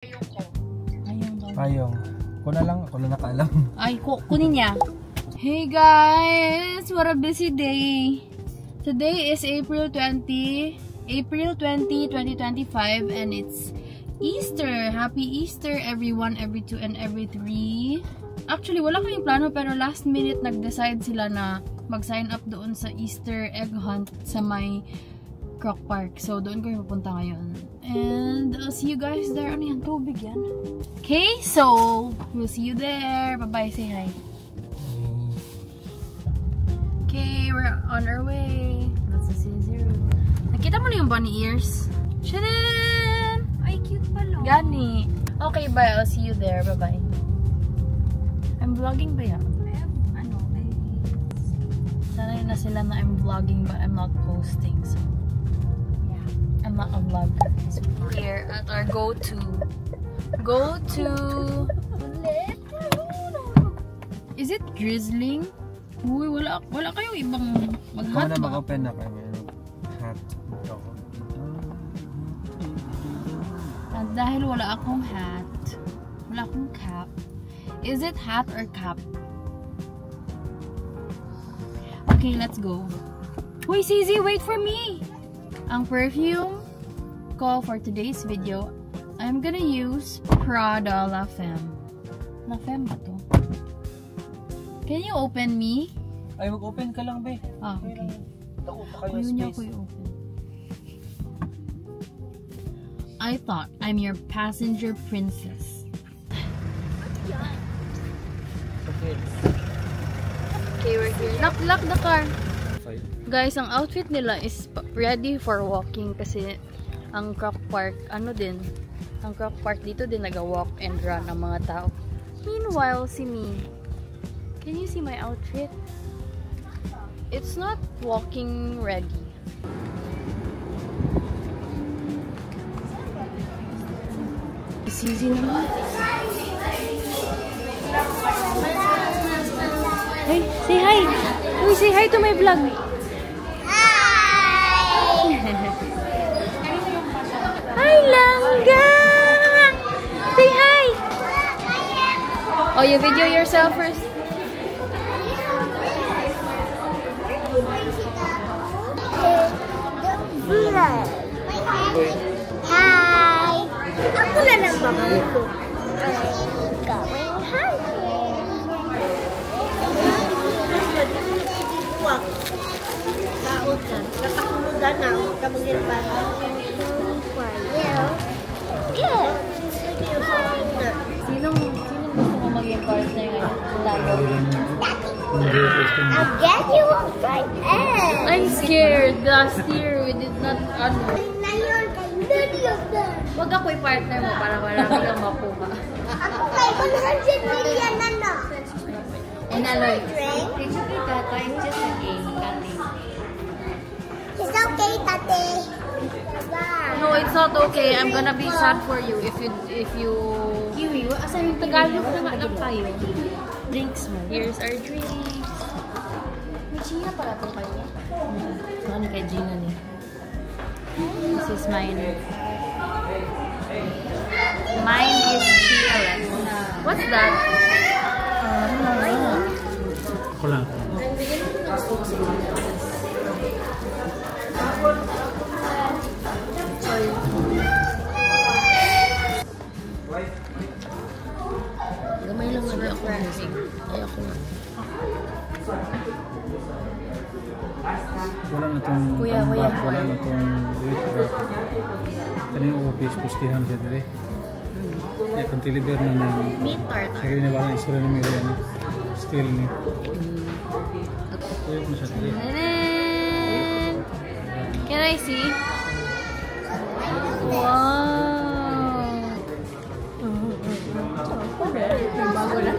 Payong. Ako na lang, ako na nakaalam. Ay, kunin niya. Hey guys! What a busy day! Today is April 20, 2025 and it's Easter! Happy Easter everyone, every 2 and every 3. Actually, wala kaming plano pero last minute nag-decide sila na mag-sign up doon sa Easter egg hunt sa may Croc Park. So, doon kami pupunta ngayon. And I'll see you guys there. Ano yan? Tubig yan. Okay, so we'll see you there. Bye-bye. Say hi. Okay, we're on our way. That's the scissor. Nakita mo na yung bunny ears? Shadan! Ay, cute pala. Gani. Okay, bye. I'll see you there. Bye-bye. I'm vlogging ba yan? Sanay na sila na I'm vlogging but I'm not posting. So, yeah. I'm not a vlogger. So, here at our go-to. Is it drizzling? Uy, wala kayong ibang mag-hat ba? Mag-open na kayo. Hat. At dahil wala akong hat, wala akong cap. Is it hat or cap? Okay, let's go. Uy, Cizi, wait for me! Ang perfume ko for today's video, I'm gonna use Prada La Femme. La Femme ba to? Can you open me? Ay, mag-open ka lang, be. Ah, okay. Ayun niya ko i-open. I thought I'm your passenger princess. Okay, we're here. Lock the car. Guys, ang outfit nila is ready for walking kasi ang Croc Park, ang Croc Park dito din nag-walk and run ang mga tao. Meanwhile, si me, can you see my outfit? It's not walking ready. It's easy naman. Hey, say hi! Uy, say hi to my vlog! Hi! Hi, Langga! Say hi! Oh, you video yourself first. Hi! Ako na lang babalik ko. Going hunting. Taot ka. Nakakuludan na. Kamagin pa. Good. Sinong gusto mo maging partner ngayon? Tayo. I'll get you a friend. I'm scared. Last year, we did not Wag ako'y partner mo para wala ko lang makuha. Ako kay 100 million na no. And Aloy. It's okay, Tata. It's just a game. It's okay, Tate. No, it's not okay. I'm gonna be sad for you if you Kiwi, asan yung Tagalog na nga lang tayo? Drinks mo. Here's our drinks. May Gina pala ito kayo. Ano kay Gina ni? This is mine. Mine is cheerless. What's that? Ako lang. Gamay lang na ako music. Ay, ako na. Wala na itong Kuya. Wala na itong kanina ko pustihan siya dali. Kaya kung tiliber na Meat tart. Kaya na ba ang isura ng mga yan? Still ni. Kaya mo siya dali. Can I see? Wow! Bago na.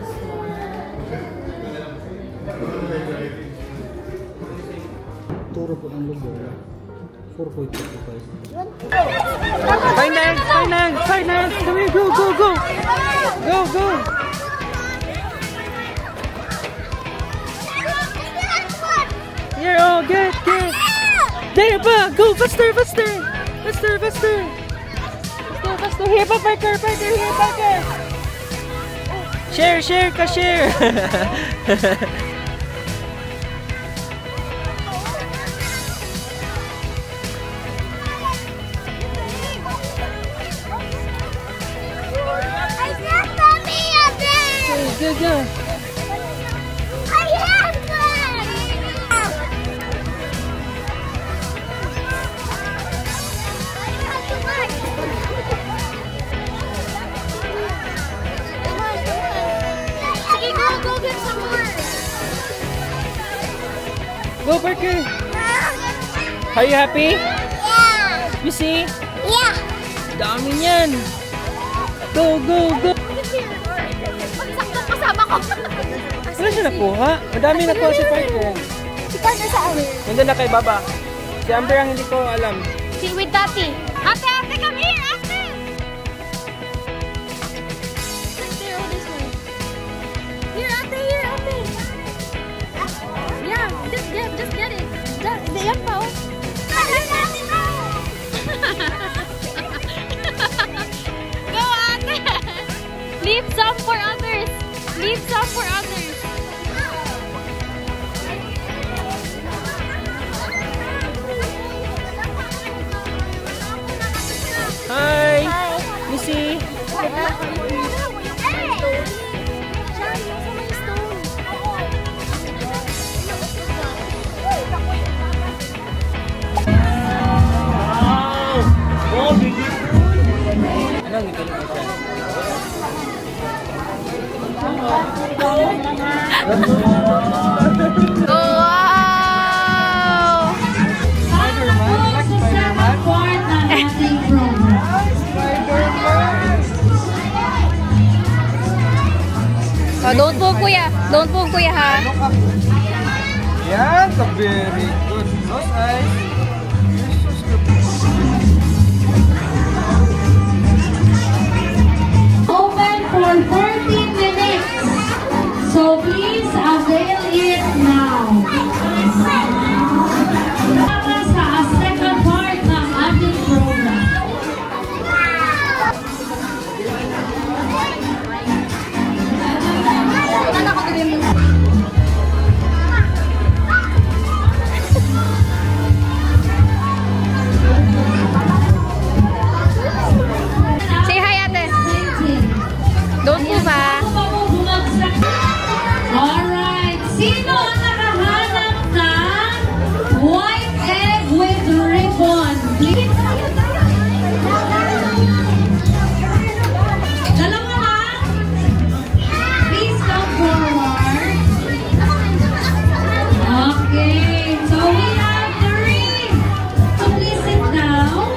Turo po ng logo. 4.25. Finance! Come here, go! Go! Here, oh, get! There pa! Go! Faster! Stop! Pastor. Here pa, Parker. Parker, here, Parker. Share, share ka, share. I got mommy up there. Go, go. I have one. Sige, go get some more. Go, Parker. Are you happy? Yeah. You see? Yeah. Dami niyan. Go, go, go. Magsaktan kasama ko. Wala siya nakuha. Madami nakuha si Parker. Si Parker saan? Nandun na kay Baba. Si Amber ang hindi ko alam. Si with Tati. Ate, ate, come here, ate. There, oh, this one. Here, ate, here, ate. Yeah, just get it. Yan pa, oh. Go, ate. Leave some for others. Leave some for others. Hi! Missy! Anong ito na siya? Wow! Oh, don't poke, kuya. Don't poke, kuya, ha? Yan! Very good. Close eyes. Open for 30 minutes. So please avail it now. Para sa second part ng ating program. Say hi, ate. Don't move, ha? Alright, sino ang nakahanap ng white egg with ribbon? Please. Dalawa lang. Please come forward. Okay, so we have three. So please sit down.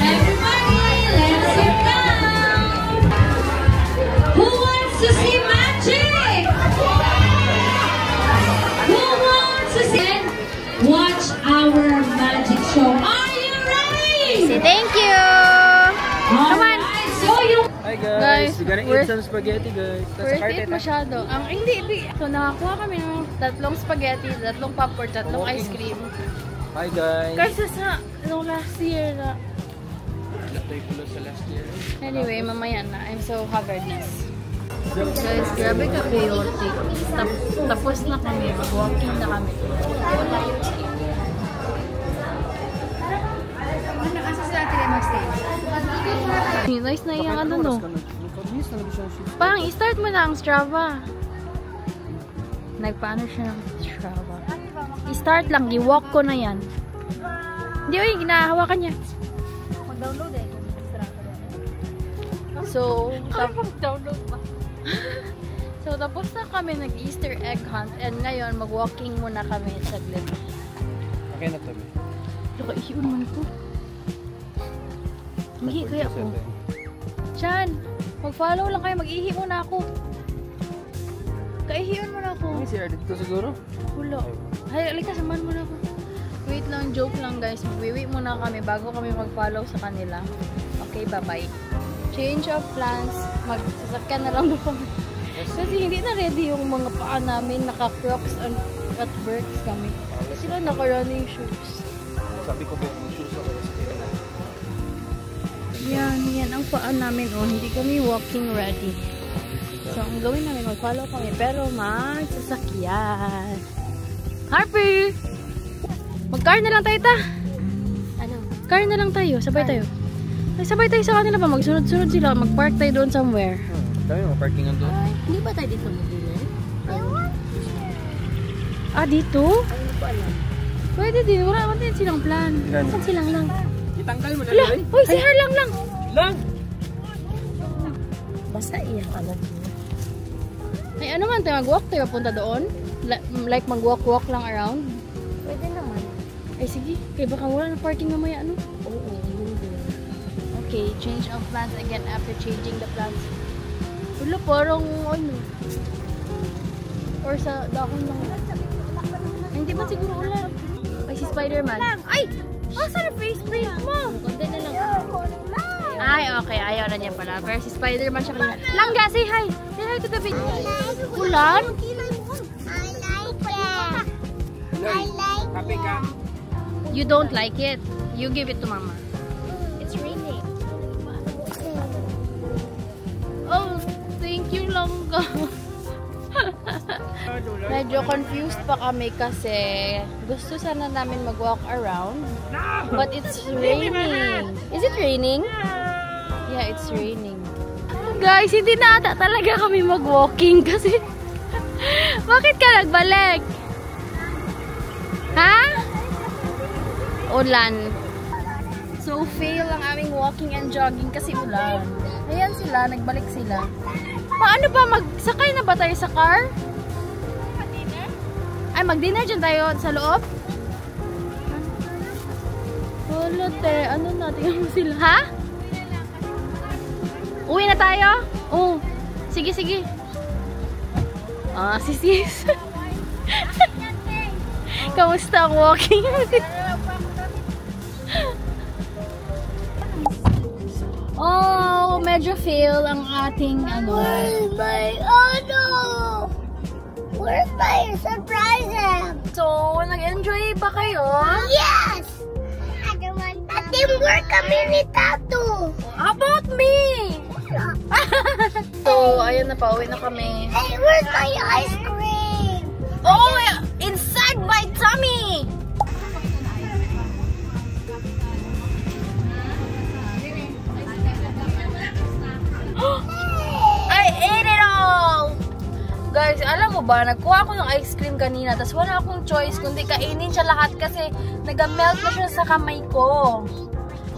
Everybody, let's sit down. Who wants to see magic? Who wants to see? Watch our magic show. Are you ready? Say thank you. Come on. So you. Hi guys! Guys, We're gonna we're- eat some spaghetti guys. Worth it masyado. Hindi. So, nakakuha kami ng tatlong spaghetti, tatlong popcorn, tatlong ice cream. Hi guys! Kaysa sa nung last year na. Natoy kulo sa last year. Anyway, mamaya na. I'm so haggardness. Guys, grabe ka chaotic. Tapos na kami. Mag-walking na kami. Nice na yung ano, no? Pang, i-start mo na ang Strava. Nagpaano siya ng Strava. I-start lang. I-walk ko na yan. Hindi, oy, ginahawakan niya. Mag-download eh. So, so, tapos na kami nag-Easter egg hunt and ngayon mag-walking muna kami saglit. Okay na to. Nakaihiwan mo ito. Ihi kaya ako. Chan, mag-follow lang kayo. Mag-ihi muna ako. Kaihiwan mo na ako. Ay, si Ardit to siguro? Wala. Hay, alika, samahan mo na ako. Wait lang, joke lang guys. Mag-wiwi muna kami bago kami mag-follow sa kanila. Okay, bye-bye. Change of plans. Magsasakyan na lang doon kami. Kasi hindi na ready yung mga paa namin. Naka-crocs at Birks kami. Sila naka-running shoes. Sabi ko po, yung shoes ako. Yan ang paan namin. Oh, hindi kami walking ready. So, ang gawin namin, mag-follow kami, pero magsasakyan. Harper! Mag-car na lang tayo, ta. Ano? Car na lang tayo, sabay tayo. Ay, sabay tayo sa kanila pa, magsunod-sunod sila, mag-park tayo doon somewhere. Dami mo parkingan doon. Hindi ba tayo dito mag-dinner? Ah, dito? Ay, hindi ko alam. Pwede din, wala naman din silang plan. Saan silang lang? Itanggal mo na Hala, uy, si Har lang. Lang! Basta iyak alam mo. Ay, ano man tayo, mag-walk tayo punta doon? Like, mag-walk-walk lang around? Pwede naman. Ay, sige, kaya baka wala na parking mamaya, ano? Oo, hindi. Okay, change of plans again after changing the plans. Wala, parang ano. Or sa dahon lang. Ay, hindi ba siguro wala? Ay, si Spider-Man. Ay! Asa na face print mo? Konti na lang. Ay, okay. Ayaw na niya pala. Pero si Spider-Man siya kanina. Langga, say hi! Say hi to the video. Ulan? Happy ka? You don't like it. You give it to Mama. It's raining. Oh, thank you, Langga. Medyo confused pa kami kasi gusto sana namin mag-walk around. But it's raining. Is it raining? Yeah, it's raining. Guys, hindi na ata talaga kami mag-walking kasi bakit ka nagbalik? Ha? Ulan. So, fail ang aming walking and jogging kasi ulan. Ayan sila, nagbalik sila. Paano ba? Magsakay na ba tayo sa car? Ay, mag-dinner dyan tayo sa loob? Wala, te. Ano na? Tingnan mo sila. Ha? Uwi na tayo? Oo. Sige, sige. Ah, sis. Kamusta ang walking? Oh, medyo fail ang ating ano. Where's my surprise? So, nag-enjoy ba kayo? Yes! At teamwork kami ni Tato. How about me? So, ayun na, pauwi na kami. Hey, where's my ice cream? Oh, inside my tummy! I ate it all! Guys, alam mo ba, nagkuha ako ng ice cream kanina, tapos wala akong choice kundi kainin siya lahat kasi nag-melt na siya sa kamay ko.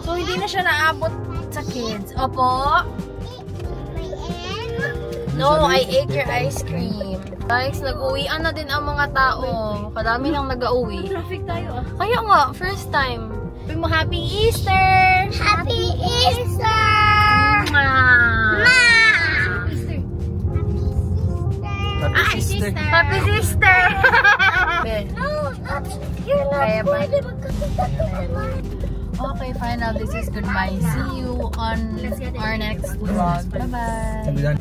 So, hindi na siya naabot sa kids. Opo? No, I ate your ice cream. Guys, nag-uwian na din ang mga tao. Kadami nang nag-uwi. Traffic tayo ah. Kaya nga, first time. Sabi mo, Happy Easter! Happy Easter! Happy sister. Happy Sister! No, you're not Kaya ba? pwede magkakita. Okay, final. This is goodbye. See you on our next vlog. Bye-bye! Sabi lang.